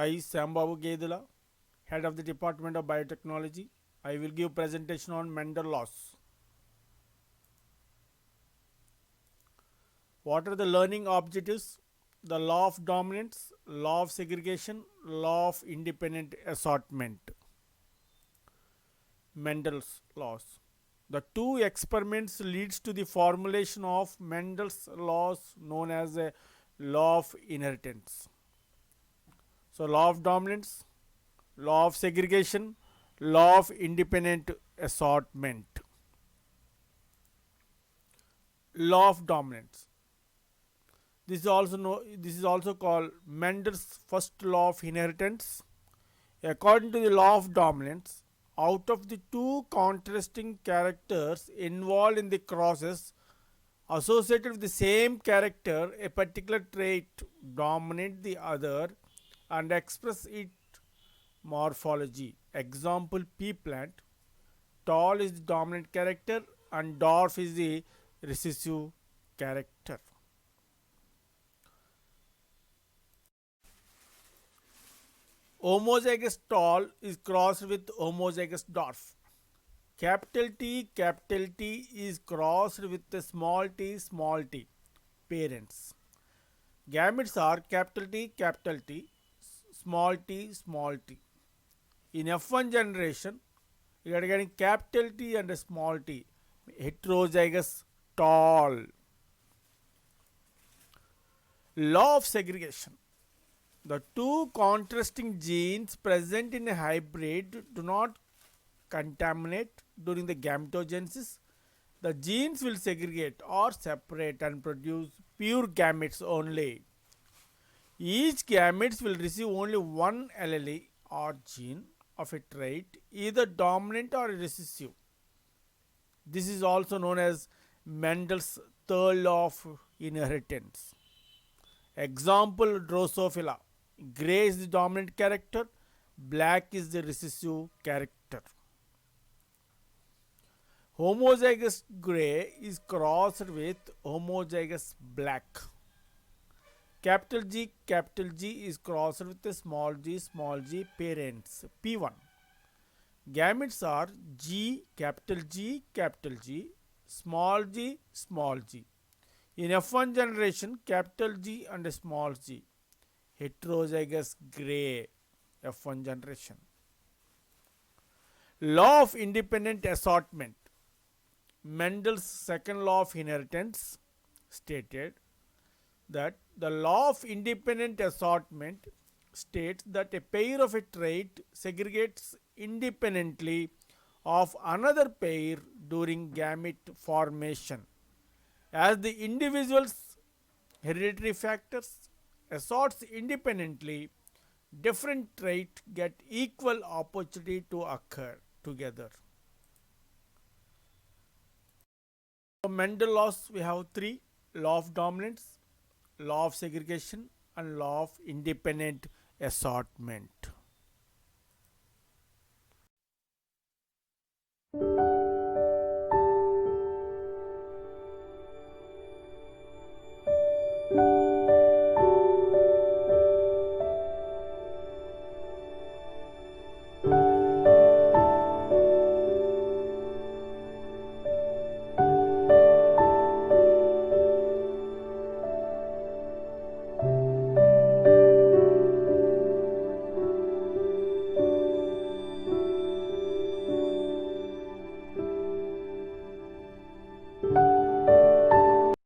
I, Sambabu Gedula, Head of the Department of Biotechnology. I will give presentation on Mendel laws. What are the learning objectives? The law of dominance, law of segregation, law of independent assortment. Mendel's laws. The two experiments leads to the formulation of Mendel's laws known as a law of inheritance. So law of dominance, law of segregation, law of independent assortment. Law of dominance. This is also called Mendel's first law of inheritance. According to the law of dominance, out of the two contrasting characters involved in the crosses associated with the same character, a particular trait dominate the other and express its morphology. Example, pea plant. Tall is the dominant character and dwarf is the recessive character. Homozygous tall is crossed with homozygous dwarf. Capital T is crossed with the small t, parents. Gametes are capital T, small t. In F1 generation, you are getting capital T and a small t, heterozygous tall. Law of segregation. The two contrasting genes present in a hybrid do not contaminate during the gametogenesis. The genes will segregate or separate and produce pure gametes only. Each gametes will receive only one allele or gene of a trait, either dominant or recessive. This is also known as Mendel's third law of inheritance. Example, Drosophila. Grey is the dominant character, black is the recessive character. Homozygous grey is crossed with homozygous black. Capital G is crossed with the small g, parents. P1. Gametes are capital G, small g. In F1 generation, capital G and small g. Heterozygous grey, F1 generation. Law of independent assortment. Mendel's second law of inheritance stated that the law of independent assortment states that a pair of a trait segregates independently of another pair during gamete formation. As the individual's hereditary factors assorts independently, different traits get equal opportunity to occur together. So Mendel laws, we have three: law of dominance, law of segregation and law of independent assortment.